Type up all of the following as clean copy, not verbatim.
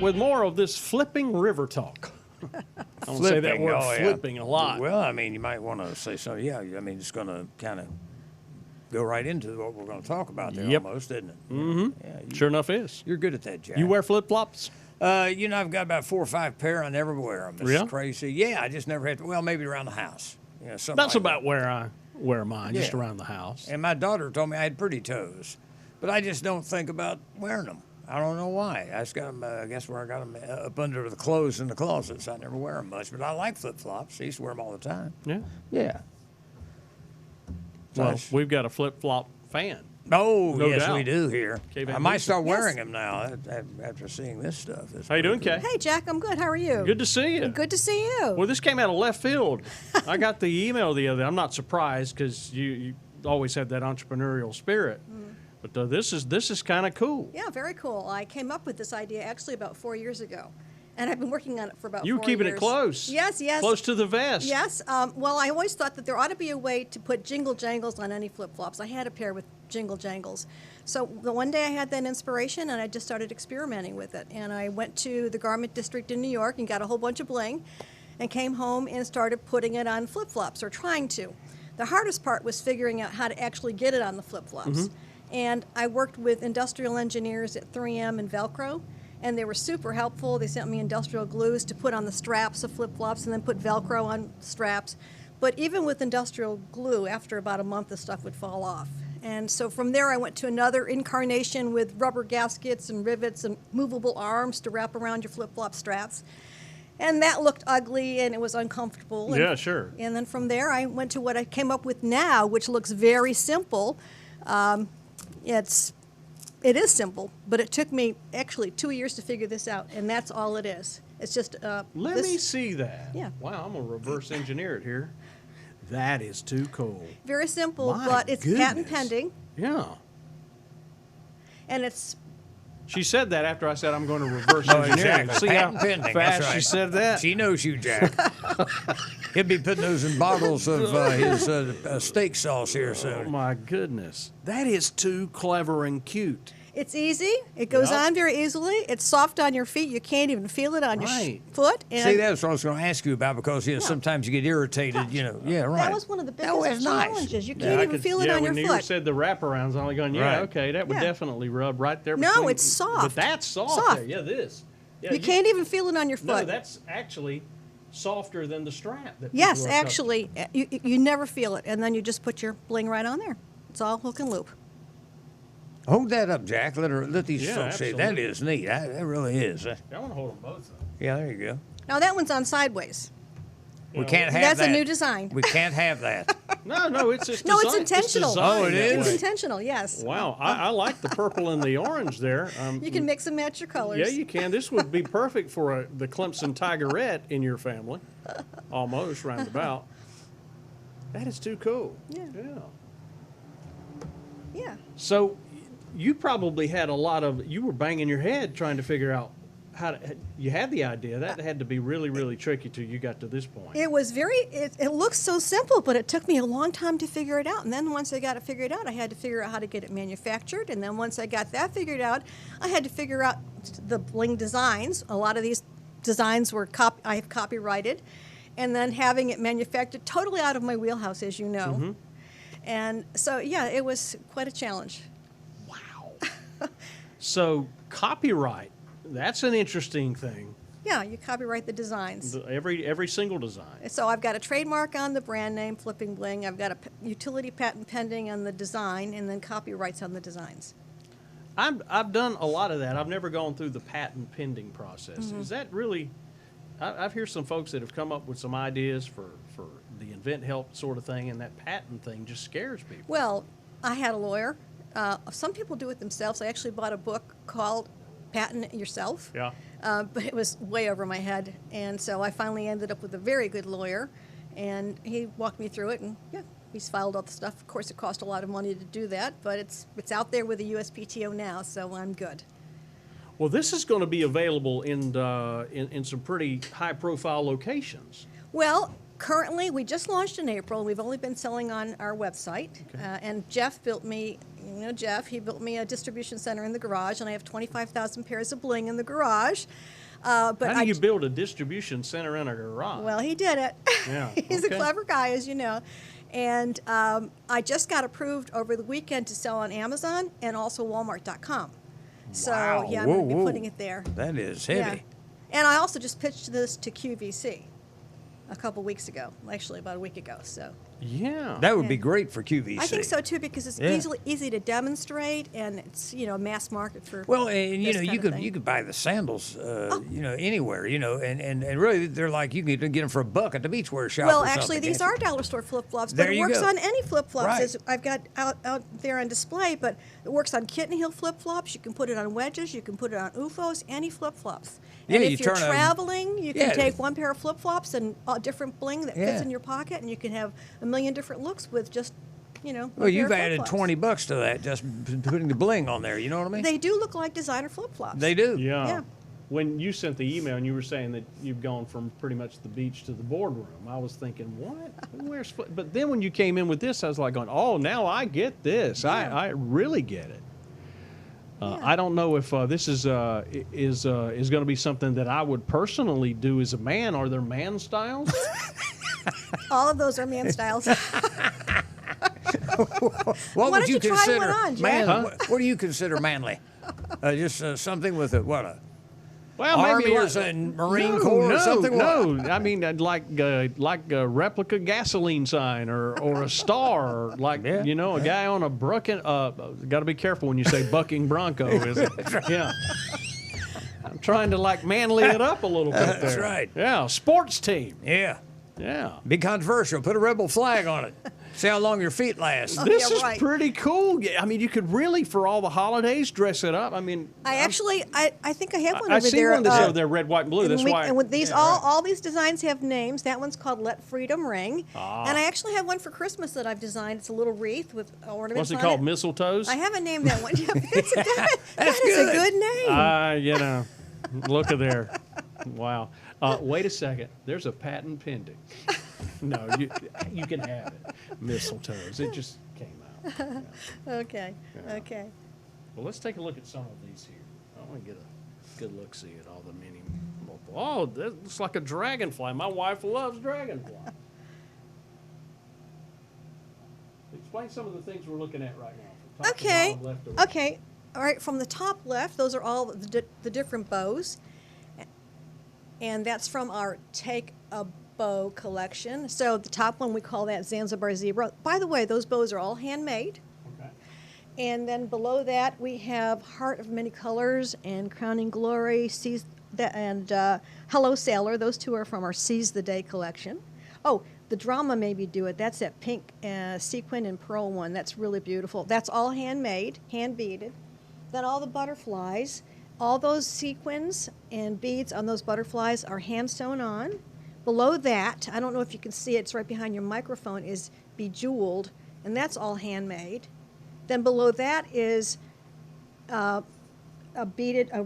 with more of this flipping river talk. I don't say that word flipping a lot. Well, I mean, you might want to say so. Yeah, I mean, it's going to kind of go right into what we're going to talk about there almost, isn't it? Mm-hmm. Yeah, sure enough is. You're good at that, Jack. You wear flip-flops? You know, I've got about 4 or 5 pair. I never wear them. It's Really? crazy. Yeah, I just never had to. Well, maybe around the house. You know, something That's like about that. where I wear mine, just Yeah. around the house. And my daughter told me I had pretty toes, but I just don't think about wearing them. I don't know why. I just got them, I guess where I got them up under the clothes in the closets. I never wear them much, but I like flip-flops. I used to wear them all the time. Yeah. Yeah. Well, we've got a flip-flop fan. Oh, No yes, doubt. we do here. Kay Van I might Hoesen. start wearing them now after seeing this stuff. It's How you doing, pretty Kay? Hey, Jack, I'm good. How are you? Good to see you. Good to see you. Well, this came out of left field. I got the email the other day. I'm not surprised because you always have that entrepreneurial spirit. But this is kind of cool. Yeah, very cool. I came up with this idea actually about 4 years ago, and I've been working on it for about 4 You years. were keeping it close. Yes, yes. Close to the vest. Yes. Well, I always thought that there ought to be a way to put jingle jangles on any flip-flops. I had a pair with jingle jangles. So the one day I had that inspiration, and I just started experimenting with it. And I went to the garment district in New York and got a whole bunch of bling, and came home and started putting it on flip-flops, or trying to. The hardest part was figuring out how to actually get it on the flip-flops. And I worked with industrial engineers at 3M and Velcro, and they were super helpful. They sent me industrial glues to put on the straps of flip-flops and then put Velcro on straps. But even with industrial glue, after about a month, the stuff would fall off. And so from there, I went to another incarnation with rubber gaskets and rivets and movable arms to wrap around your flip-flop straps. And that looked ugly, and it was uncomfortable. And, Yeah, sure. And then from there, I went to what I came up with now, which looks very simple. It is simple, but it took me actually 2 years to figure this out, and that's all it is. It's just Let me see that. Yeah. Wow, I'm going to reverse engineer it here. That is too cool. very simple, My but it's patent goodness. pending, Yeah. and it's She said that after I said I'm going to reverse No, engineer. exactly. See how Patent pending, fast that's she right. said that? She knows you, Jack. He'll be putting those in bottles of his steak sauce here Oh, soon. my goodness. That is too clever and cute. It's easy. It goes Yep. on very easily. It's soft on your feet. You can't even feel it on your Right. foot. And See, that's what I was going to ask you about because sometimes you get irritated. You know, yeah, right. that was one of the biggest Oh, that's nice. challenges. You Yeah, can't I even could- feel it on your when you foot. said the wraparounds, I'm only going, yeah, Right. okay, that would Yeah. definitely rub right there. No, between- it's soft. But that's soft. Soft. There. Yeah, this. Yeah, You can't even feel it on your No, foot. that's actually softer than the strap. That Yes, people are accustomed- actually, you never feel it, and then you just put your bling right on there. It's all hook and loop. Hold that up, Jack. Let these Yeah, folks see. That is neat. That really is. I want to hold them both. Up. Yeah, there you go. Now that one's on sideways. We can't have That's that. a new design. We can't have that. No, it's just No, it's designed- intentional. designed Oh, it that is? It's way. intentional, yes. Wow, I like the purple and the orange there. You can mix and match your colors. Yeah, you can. This would be perfect for the Clemson Tigerette in your family, almost roundabout. That is too cool. Yeah. Yeah. So, you probably had a lot of. You were banging your head trying to figure out how to. You had the idea. That had to be really, really tricky till you got to this point. It was it looks so simple, but it took me a long time to figure it out. And then once I got it figured out, I had to figure out how to get it manufactured. And then once I got that figured out, I had to figure out the bling designs. A lot of these designs were I have copyrighted. And then having it manufactured totally out of my wheelhouse, as you know. Mm-hmm. And so, yeah, it was quite a challenge. So, copyright. That's an interesting thing. Yeah, you copyright the designs. Every single design. So I've got a trademark on the brand name, Flipping Bling. I've got a utility patent pending on the design, and then copyrights on the designs. I've done a lot of that. I've never gone through the patent pending process. Mm-hmm. Is that really? I've heard some folks that have come up with some ideas for the invent help sort of thing, and that patent thing just scares people. Well, I had a lawyer. Some people do it themselves. I actually bought a book called Patent It Yourself. Yeah. But it was way over my head. And so I finally ended up with a very good lawyer, and he walked me through it, and yeah, he's filed all the stuff. Of course, it cost a lot of money to do that, but it's out there with the USPTO now, so I'm good. Well, this is going to be available in some pretty high-profile locations. Well, currently, we just launched in April. We've only been selling on our website, and Jeff built me, you know Jeff, he built me a distribution center in the garage, and I have 25,000 pairs of bling in the garage. But How do you build a distribution center in a garage? Well, he did it. Yeah, He's a okay. clever guy, as you know. And I just got approved over the weekend to sell on Amazon and also Walmart.com. So, Wow. yeah, I'm Whoa, going to be whoa. putting it there. That is Yeah. heavy. And I also just pitched this to QVC a couple weeks ago, actually about a week ago. So Yeah. That would be Yeah. great for QVC. I think so too, because it's Yeah. easy to demonstrate, and it's Mass mass market for. Well, and this kind of thing. you could buy the sandals, anywhere, and really they're like you can get them for $1 at the beachwear shop. Well, or actually, something, these can't are dollar store flip flops, but There it you works go. on any flip flops. Right. As I've got out there on display, but it works on kitten heel flip flops. You can put it on wedges. You can put it on UFOs. Any flip flops. Yeah, And you if you're turn 'em- traveling, you can Yeah. take one pair of flip flops and a different bling that fits Yeah. in your pocket, and you can have a million different looks with just one Well, pair you've of added flip-flops. $20 to that just putting the bling on there. You know what I mean? They do look like designer flip flops. They do. Yeah. Yeah. When you sent the email and you were saying that you've gone from pretty much the beach to the boardroom, I was thinking, what? Who wears foot? But then when you came in with this, I was like, going, oh, now I get this. Yeah. I really get it. Yeah. I don't know if this is going to be something that I would personally do as a man. Are there man styles? All of those are man styles. What Why would don't you you try consider one on, Jack? man? Huh? What do you consider manly? Just something with a Well, Army maybe or like, something, Marine Corps or something? No, I mean like a replica gasoline sign or a star, or like Yeah. a guy on a bucking. Got to be careful when you say bucking bronco. Is it? Yeah. I'm trying to like manly it up a little bit there. That's right. Yeah, sports team. Yeah. Yeah. Be controversial. Put a rebel flag on it. See how long your feet last. This yeah, is right. pretty cool. Yeah, I mean, you could really, for all the holidays, dress it up. I mean, I think I have one I over see there. one that's over there, red, white, and blue. And That's why. and with these, yeah, all these designs have names. That one's called Let Freedom Ring. Ah. And I actually have one for Christmas that I've designed. It's a little wreath with ornaments What's it on called? it. Mistletoes? I haven't named that one. Yeah, but that That's is good. a good name. Look at there. Wow. Wait a second. There's a patent pending. No, you can have it. Mistletoes. It just came out. Yeah. Okay. Yeah. Okay. Well, let's take a look at some of these here. I want to get a good look see at all the mini. Oh, that looks like a dragonfly. My wife loves dragonfly. Explain some of the things we're looking at right now. From top to Okay. bottom, left to right. Okay. All right. From the top left, those are all the different bows. And that's from our Take a Bow collection. So the top one, we call that Zanzibar Zebra. By the way, those bows are all handmade. Okay. And then below that, we have Heart of Many Colors and Crowning Glory, and Hello Sailor. Those two are from our Seize the Day collection. Oh, the Drama Made Me Do It. That's that pink sequin and pearl one. That's really beautiful. That's all handmade, hand beaded. Then all the butterflies, all those sequins and beads on those butterflies are hand sewn on. Below that, I don't know if you can see it, it's right behind your microphone, is Bejeweled, and that's all handmade. Then below that is a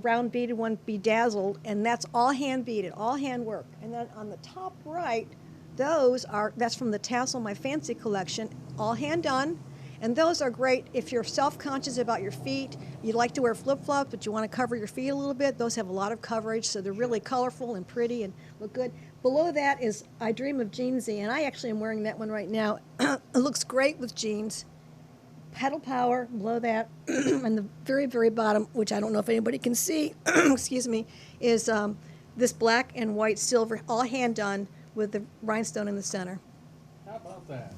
round beaded one, Bedazzled, and that's all hand beaded, all hand work. And then on the top right, that's from the Tassel My Fancy collection, all hand done. And those are great if you're self-conscious about your feet. You like to wear flip-flops, but you want to cover your feet a little bit. Those have a lot of coverage, so they're really colorful and pretty and look good. Below that is I Dream of Jeansy, and I actually am wearing that one right now. It looks great with jeans. Pedal Power below that, and the very, very bottom, which I don't know if anybody can see, excuse me, is this black and white silver, all hand done with the rhinestone in the center. How about that?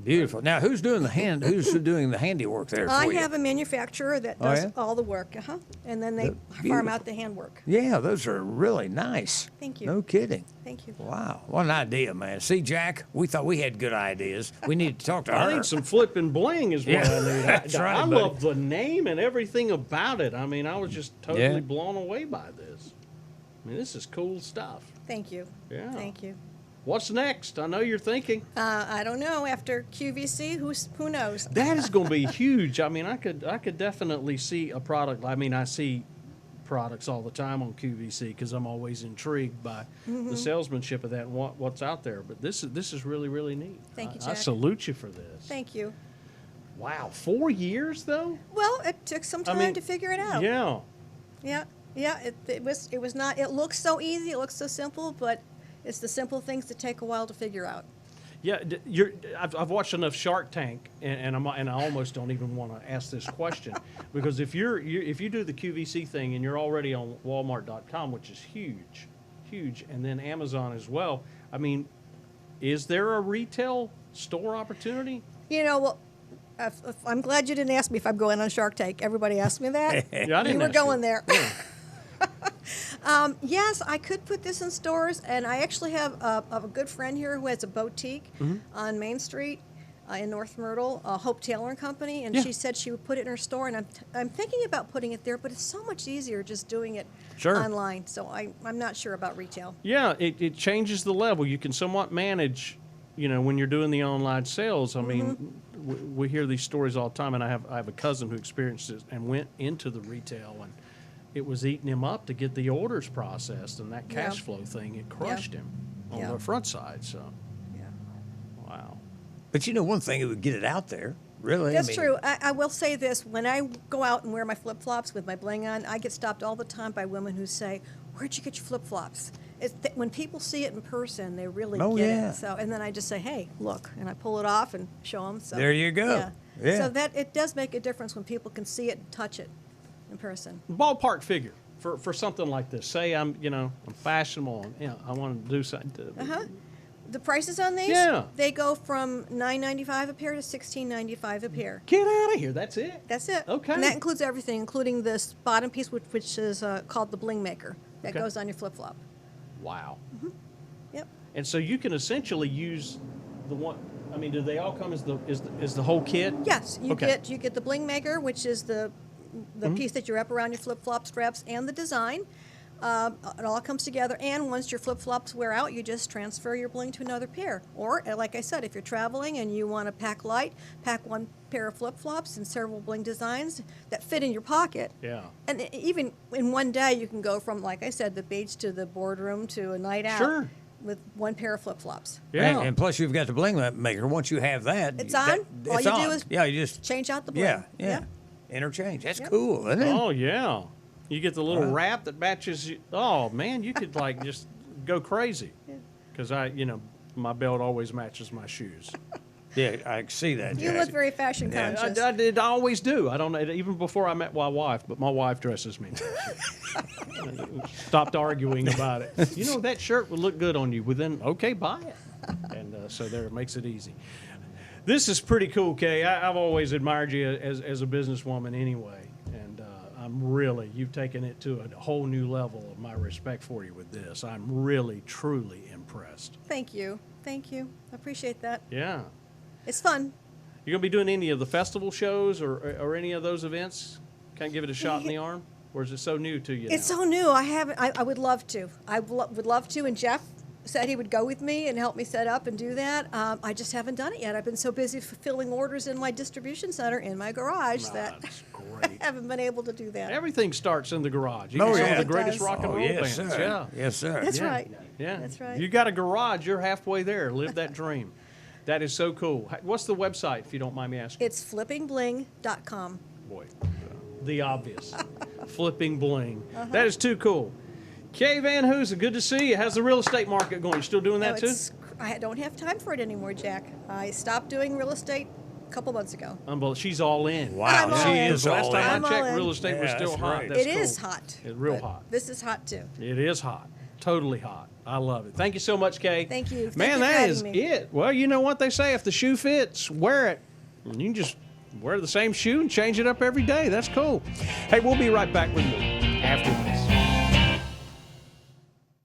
Beautiful. Now, who's doing the handiwork there for I you? have a manufacturer that Oh, does yeah? all the work, and then they farm Beautiful. out the handwork. Yeah, those are really nice. Thank you. No kidding. Thank you. Wow, what an idea, man. See, Jack, we thought we had good ideas. We need to talk to her. I think some flipping bling is what Yeah, I need. that's right, I buddy. love the name and everything about it. I mean, I was just totally Yeah. blown away by this. I mean, this is cool stuff. Thank you. Yeah. Thank you. What's next? I know you're thinking. I don't know. After QVC, who knows? That is going to be huge. I mean, I could definitely see a product. I mean, I see products all the time on QVC because I'm always intrigued by the salesmanship of that and what's out there. But this is really, really neat. Thank you, I Jack. salute you for this. Thank you. Wow, 4 years though? Well, it took some time mean, to figure it out. Yeah. Yeah, yeah. It was not. It looks so easy. It looks so simple, but it's the simple things that take a while to figure out. Yeah, I've watched enough Shark Tank, and I almost don't even want to ask this question because if if you do the QVC thing and you're already on Walmart.com, which is huge, and then Amazon as well. I mean, is there a retail store opportunity? You know, well, I'm glad you didn't ask me if I'm going on Shark Tank. Everybody asked me that. Yeah, I didn't You were ask you. going there. Yeah. Yes, I could put this in stores, and I actually have a good friend here who has a boutique on Main Street in North Myrtle, Hope Taylor and Company, and Yeah. she said she would put it in her store, and I'm thinking about putting it there, but it's so much easier just doing it Sure. online. So I'm not sure about retail. Yeah, it changes the level. You can somewhat manage, when you're doing the online sales. I mean, we hear these stories all the time, and I have a cousin who experienced it and went into the retail, and it was eating him up to get the orders processed, and that cash Yeah. flow thing, it crushed him on Yeah. the front side. So, Yeah. wow. But one thing, it would get it out there, really. That's I mean, true. I will say this. When I go out and wear my flip-flops with my bling on, I get stopped all the time by women who say, "Where'd you get your flip-flops?" When people see it in person, they really Oh, get yeah. it. So, and then I just say, "Hey, look," and I pull it off and show them. So, There you go. Yeah. Yeah. So that it does make a difference when people can see it and touch it in person. Ballpark figure for something like this. Say I'm fashionable, and I want to do something. The prices on these, Yeah. they go from $9.95 a pair to $16.95 a pair. Get out of here. That's it. That's it. Okay. And that includes everything, including this bottom piece, which is called the bling maker. That Okay. goes on your flip-flop. Wow. Yep. And so you can essentially use the one. I mean, do they all come as the whole kit? Yes, you Okay. get the bling maker, which is the piece that you wrap around your flip-flop straps, and the design. It all comes together, and once your flip-flops wear out, you just transfer your bling to another pair. Or, like I said, if you're traveling and you want to pack light, pack one pair of flip-flops and several bling designs that fit in your pocket. Yeah. And even in one day, you can go from, like I said, the beach to the boardroom to a night out Sure. with one pair of flip-flops. Yeah. And plus, you've got the bling maker. Once you have that, It's on. All it's you do on. is yeah, you just Change out the bling. yeah. Interchange. That's Yep. cool, isn't it? Oh yeah. You get the little Wow. wrap that matches you. Oh man, you could just go crazy. Because my belt always matches my shoes. Yeah, I see that. You Jack. look very fashion Yeah. conscious. I always do. I don't know, even before I met my wife, but my wife dresses me. Stopped arguing about it. That shirt would look good on you. Okay, buy it. And so there, it makes it easy. This is pretty cool, Kay. I've always admired you as a businesswoman anyway. And you've taken it to a whole new level of my respect for you with this. I'm really, truly impressed. Thank you. Thank you. I appreciate that. Yeah. It's fun. You going to be doing any of the festival shows or any of those events? Can I give it a shot in the arm? Or is it so new to you It's now? so new. I would love to. Would love to. And Jeff said he would go with me and help me set up and do that. I just haven't done it yet. I've been so busy fulfilling orders in my distribution center in my garage that That's I great. haven't been able to do that. Everything starts in the garage. You Oh, can some yeah. of the It greatest does. rock and Oh, roll yes, bands. sir. Yeah. Yes, sir. That's Yeah. right. Yeah. That's right. You got a garage, you're halfway there. Live that dream. That is so cool. What's the website, if you don't mind me asking? It's flippingbling.com. Boy, the obvious. Flipping bling. That is too cool. Kay Van Hoesen, good to see you. How's the real estate market going? You still doing that too? I don't have time for it anymore, Jack. I stopped doing real estate a couple months ago. Unbelievable. She's all in. Wow, I'm all she in. is Last all time I'm I all checked, in. real estate was Yeah, still that's hot. right. That's It cool. is hot. It's real but hot. This is hot too. It is hot. Totally hot. I love it. Thank you so much, Kay. Thank you. Thank Man, you for that having is me. it. Well, you know what they say. If the shoe fits, wear it. And you can just wear the same shoe and change it up every day. That's cool. Hey, we'll be right back with you after this.